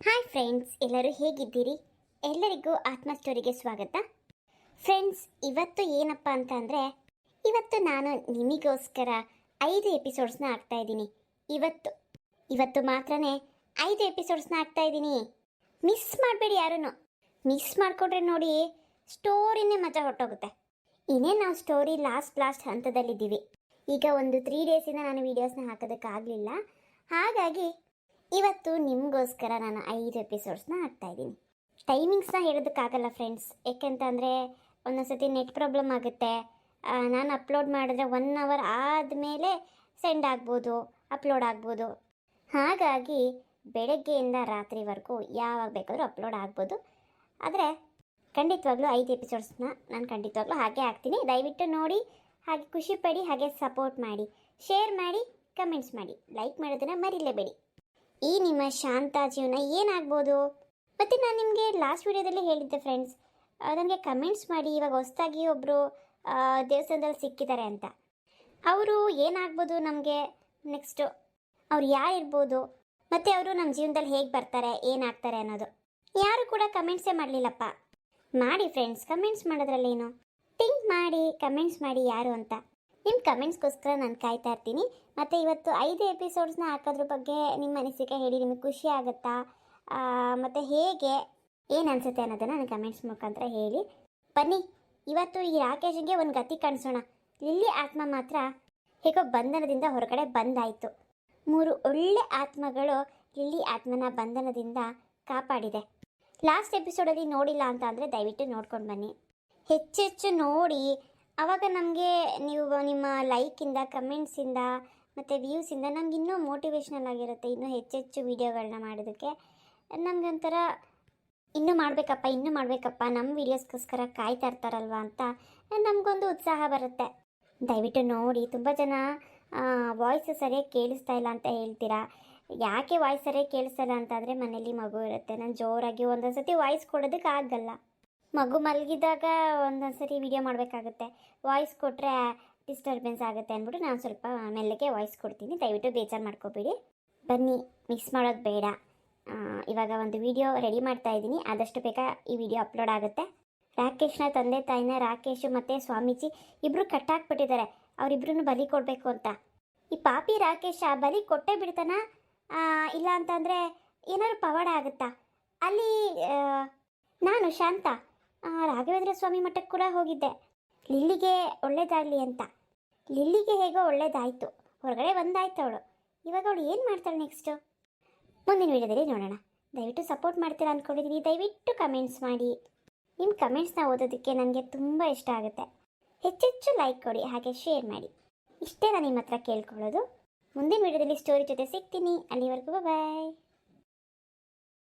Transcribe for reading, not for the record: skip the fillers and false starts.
Hi friends, ಎಲ್ಲರೂ ಹೇಗಿದ್ದೀರಿ? ಎಲ್ಲರಿಗೂ ಆತ್ಮ ಸ್ಟೋರಿಗೆ ಸ್ವಾಗತ. ಫ್ರೆಂಡ್ಸ್, ಇವತ್ತು ಏನಪ್ಪ ಅಂತ ಅಂದರೆ, ಇವತ್ತು ನಾನು ನಿಮಗೋಸ್ಕರ 5 ಎಪಿಸೋಡ್ಸ್ನ ಹಾಕ್ತಾ ಇದ್ದೀನಿ. ಇವತ್ತು ಮಾತ್ರನೇ 5 ಎಪಿಸೋಡ್ಸ್ನ ಹಾಕ್ತಾ ಇದ್ದೀನಿ. ಮಿಸ್ ಮಾಡಬೇಡಿ ಯಾರೂ. ಮಿಸ್ ಮಾಡಿಕೊಂಡ್ರೆ ನೋಡಿ ಸ್ಟೋರಿನೇ ಮಜಾ ಹೊಟ್ಟೋಗುತ್ತೆ. ಇನ್ನೇ ನಾವು ಸ್ಟೋರಿ ಲಾಸ್ಟ್ ಹಂತದಲ್ಲಿದ್ದೀವಿ. ಈಗ ಒಂದು 3 ಡೇಸಿಂದ ನಾನು ವೀಡಿಯೋಸ್ನ ಹಾಕೋದಕ್ಕಾಗಲಿಲ್ಲ. ಹಾಗಾಗಿ ಇವತ್ತು ನಿಮಗೋಸ್ಕರ ನಾನು 5 ಎಪಿಸೋಡ್ಸ್ನ ಹಾಕ್ತಾಯಿದ್ದೀನಿ. ಟೈಮಿಂಗ್ಸ್ನ ಹೇಳೋದಕ್ಕಾಗಲ್ಲ ಫ್ರೆಂಡ್ಸ್, ಯಾಕೆಂತಂದರೆ ಒಂದೊಂದ್ಸತಿ ನೆಟ್ ಪ್ರಾಬ್ಲಮ್ ಆಗುತ್ತೆ. ನಾನು ಅಪ್ಲೋಡ್ ಮಾಡಿದ್ರೆ 1 ಅವರ್ ಆದಮೇಲೆ ಸೆಂಡ್ ಆಗ್ಬೋದು, ಅಪ್ಲೋಡ್ ಆಗ್ಬೋದು. ಹಾಗಾಗಿ ಬೆಳಗ್ಗೆಯಿಂದ ರಾತ್ರಿವರೆಗೂ ಯಾವಾಗ ಬೇಕಾದರೂ ಅಪ್ಲೋಡ್ ಆಗ್ಬೋದು. ಆದರೆ ಖಂಡಿತವಾಗ್ಲೂ 5 ಎಪಿಸೋಡ್ಸ್ನ ನಾನು ಖಂಡಿತವಾಗ್ಲೂ ಹಾಗೆ ಹಾಕ್ತೀನಿ. ದಯವಿಟ್ಟು ನೋಡಿ, ಹಾಗೆ ಖುಷಿ ಪಡಿ, ಹಾಗೆ ಸಪೋರ್ಟ್ ಮಾಡಿ, ಶೇರ್ ಮಾಡಿ, ಕಮೆಂಟ್ಸ್ ಮಾಡಿ, ಲೈಕ್ ಮಾಡೋದನ್ನು ಮರಿಲೇಬೇಡಿ. ಈ ನಿಮ್ಮ ಶಾಂತ ಜೀವನ ಏನಾಗ್ಬೋದು? ಮತ್ತು ನಾನು ನಿಮಗೆ ಲಾಸ್ಟ್ ವಿಡಿಯೋದಲ್ಲಿ ಹೇಳಿದ್ದೆ ಫ್ರೆಂಡ್ಸ್, ನನಗೆ ಕಮೆಂಟ್ಸ್ ಮಾಡಿ ಇವಾಗ ಹೊಸದಾಗಿ ಒಬ್ಬರು ದೇವಸ್ಥಾನದಲ್ಲಿ ಸಿಕ್ಕಿದ್ದಾರೆ ಅಂತ. ಅವರು ಏನಾಗ್ಬೋದು ನಮಗೆ ನೆಕ್ಸ್ಟು, ಅವ್ರು ಯಾರಿರ್ಬೋದು, ಮತ್ತು ಅವರು ನಮ್ಮ ಜೀವನದಲ್ಲಿ ಹೇಗೆ ಬರ್ತಾರೆ, ಏನಾಗ್ತಾರೆ ಅನ್ನೋದು ಯಾರು ಕೂಡ ಕಮೆಂಟ್ಸೇ ಮಾಡಲಿಲ್ಲಪ್ಪ. ಮಾಡಿ ಫ್ರೆಂಡ್ಸ್, ಕಮೆಂಟ್ಸ್ ಮಾಡೋದ್ರಲ್ಲೇನು, ಥಿಂಕ್ ಮಾಡಿ ಕಮೆಂಟ್ಸ್ ಮಾಡಿ ಯಾರು ಅಂತ. ನಿಮ್ಮ ಕಮೆಂಟ್ಸ್ಗೋಸ್ಕರ ನಾನು ಕಾಯ್ತಾ ಇರ್ತೀನಿ. ಮತ್ತು ಇವತ್ತು 5 ಎಪಿಸೋಡ್ಸ್ನ ಹಾಕೋದ್ರ ಬಗ್ಗೆ ನಿಮ್ಮ ಅನಿಸಿಕೆ ಹೇಳಿ. ನಿಮಗೆ ಖುಷಿ ಆಗುತ್ತಾ, ಮತ್ತು ಹೇಗೆ ಏನು ಅನಿಸುತ್ತೆ ಅನ್ನೋದನ್ನು ನನ್ನ ಕಮೆಂಟ್ಸ್ ಮುಖಾಂತರ ಹೇಳಿ. ಬನ್ನಿ, ಇವತ್ತು ಈ ರಾಕೇಶ್ಗೆ ಒಂದು ಗತಿ ಕಾಣಿಸೋಣ. ಲಿಲ್ಲಿ ಆತ್ಮ ಮಾತ್ರ ಹೇಗೋ ಬಂಧನದಿಂದ ಹೊರಗಡೆ ಬಂದಾಯಿತು. 3 ಒಳ್ಳೆ ಆತ್ಮಗಳು ಲಿಲ್ಲಿ ಆತ್ಮನ ಬಂಧನದಿಂದ ಕಾಪಾಡಿದೆ. ಲಾಸ್ಟ್ ಎಪಿಸೋಡಲ್ಲಿ ನೋಡಿಲ್ಲ ಅಂತ ಅಂದರೆ ದಯವಿಟ್ಟು ನೋಡ್ಕೊಂಡು ಬನ್ನಿ. ಹೆಚ್ಚೆಚ್ಚು ನೋಡಿ, ಆವಾಗ ನಮಗೆ ನೀವು ನಿಮ್ಮ ಲೈಕಿಂದ, ಕಮೆಂಟ್ಸಿಂದ ಮತ್ತು ವ್ಯೂಸಿಂದ ನಮ್ಗೆ ಇನ್ನೂ ಮೋಟಿವೇಶ್ನಲ್ ಆಗಿರುತ್ತೆ. ಇನ್ನೂ ಹೆಚ್ಚೆಚ್ಚು ವೀಡಿಯೋಗಳನ್ನ ಮಾಡೋದಕ್ಕೆ ನಮಗೆ ಒಂಥರ ಇನ್ನೂ ಮಾಡಬೇಕಪ್ಪ, ನಮ್ಮ ವೀಡಿಯೋಸ್ಗೋಸ್ಕರ ಕಾಯ್ತಾ ಇರ್ತಾರಲ್ವ ಅಂತ ನಮಗೊಂದು ಉತ್ಸಾಹ ಬರುತ್ತೆ. ದಯವಿಟ್ಟು ನೋಡಿ. ತುಂಬ ಜನ ವಾಯ್ಸ್ ಸರಿಯಾಗಿ ಕೇಳಿಸ್ತಾ ಇಲ್ಲ ಅಂತ ಹೇಳ್ತೀರಾ. ಯಾಕೆ ವಾಯ್ಸ್ ಸರಿಯಾಗಿ ಕೇಳಿಸ್ತಾ ಇಲ್ಲ ಅಂತಂದರೆ, ಮನೇಲಿ ಮಗು ಇರುತ್ತೆ. ನಾನು ಜೋರಾಗಿ ಒಂದೊಂದು ಸತಿ ವಾಯ್ಸ್ ಕೊಡೋದಕ್ಕೆ ಆಗಲ್ಲ. ಮಗು ಮಲಗಿದಾಗ ಒಂದೊಂದು ಸರಿ ವೀಡಿಯೋ ಮಾಡಬೇಕಾಗುತ್ತೆ. ವಾಯ್ಸ್ ಕೊಟ್ಟರೆ ಡಿಸ್ಟರ್ಬೆನ್ಸ್ ಆಗುತ್ತೆ ಅಂದ್ಬಿಟ್ಟು ನಾನು ಸ್ವಲ್ಪ ಮೆಲ್ಲಗೆ ವಾಯ್ಸ್ ಕೊಡ್ತೀನಿ. ದಯವಿಟ್ಟು ಬೇಜಾರು ಮಾಡ್ಕೋಬೇಡಿ. ಬನ್ನಿ, ಮಿಸ್ ಮಾಡೋದು ಬೇಡ. ಇವಾಗ ಒಂದು ವಿಡಿಯೋ ರೆಡಿ ಮಾಡ್ತಾ ಇದ್ದೀನಿ. ಆದಷ್ಟು ಬೇಗ ಈ ವಿಡಿಯೋ ಅಪ್ಲೋಡ್ ಆಗುತ್ತೆ. ರಾಕೇಶ್ನ ತಂದೆ ತಾಯಿನ ರಾಕೇಶ್ ಮತ್ತು ಸ್ವಾಮೀಜಿ ಇಬ್ಬರು ಕಟ್ಟಾಕ್ಬಿಟ್ಟಿದ್ದಾರೆ. ಅವರಿಬ್ಬರನ್ನು ಬಲಿ ಕೊಡಬೇಕು ಅಂತ. ಈ ಪಾಪಿ ರಾಕೇಶ ಬಲಿ ಕೊಟ್ಟೇ ಬಿಡ್ತಾನ, ಇಲ್ಲ ಅಂತಂದರೆ ಏನಾದ್ರು ಪವಾಡ ಆಗುತ್ತಾ? ಅಲ್ಲಿ ನಾನು ಶಾಂತ ರಾಘವೇಂದ್ರ ಸ್ವಾಮಿ ಮಠಕ್ಕೆ ಕೂಡ ಹೋಗಿದ್ದೆ, ಲಿಲ್ಲಿಗೆ ಒಳ್ಳೇದಾಗಲಿ ಅಂತ. ಲಿಲ್ಲಿಗೆ ಹೇಗೋ ಒಳ್ಳೇದಾಯಿತು, ಹೊರಗಡೆ ಬಂದಾಯ್ತು ಅವಳು. ಇವಾಗ ಅವಳು ಏನು ಮಾಡ್ತಾಳೆ ನೆಕ್ಸ್ಟು? ಮುಂದಿನ ವೀಡಿಯೋದಲ್ಲಿ ನೋಡೋಣ. ದಯವಿಟ್ಟು ಸಪೋರ್ಟ್ ಮಾಡ್ತೀರಾ ಅಂದ್ಕೊಂಡಿದ್ದೀನಿ. ದಯವಿಟ್ಟು ಕಮೆಂಟ್ಸ್ ಮಾಡಿ. ನಿಮ್ಮ ಕಮೆಂಟ್ಸ್ನ ಓದೋದಕ್ಕೆ ನನಗೆ ತುಂಬ ಇಷ್ಟ ಆಗುತ್ತೆ. ಹೆಚ್ಚೆಚ್ಚು ಲೈಕ್ ಕೊಡಿ, ಹಾಗೆ ಶೇರ್ ಮಾಡಿ. ಇಷ್ಟೇ ನಾನು ನಿಮ್ಮ ಹತ್ರ ಕೇಳ್ಕೊಳ್ಳೋದು. ಮುಂದಿನ ವೀಡಿಯೋದಲ್ಲಿ ಸ್ಟೋರಿ ಜೊತೆ ಸಿಗ್ತೀನಿ. ಅಲ್ಲಿವರೆಗೂ ಬಾಯ್.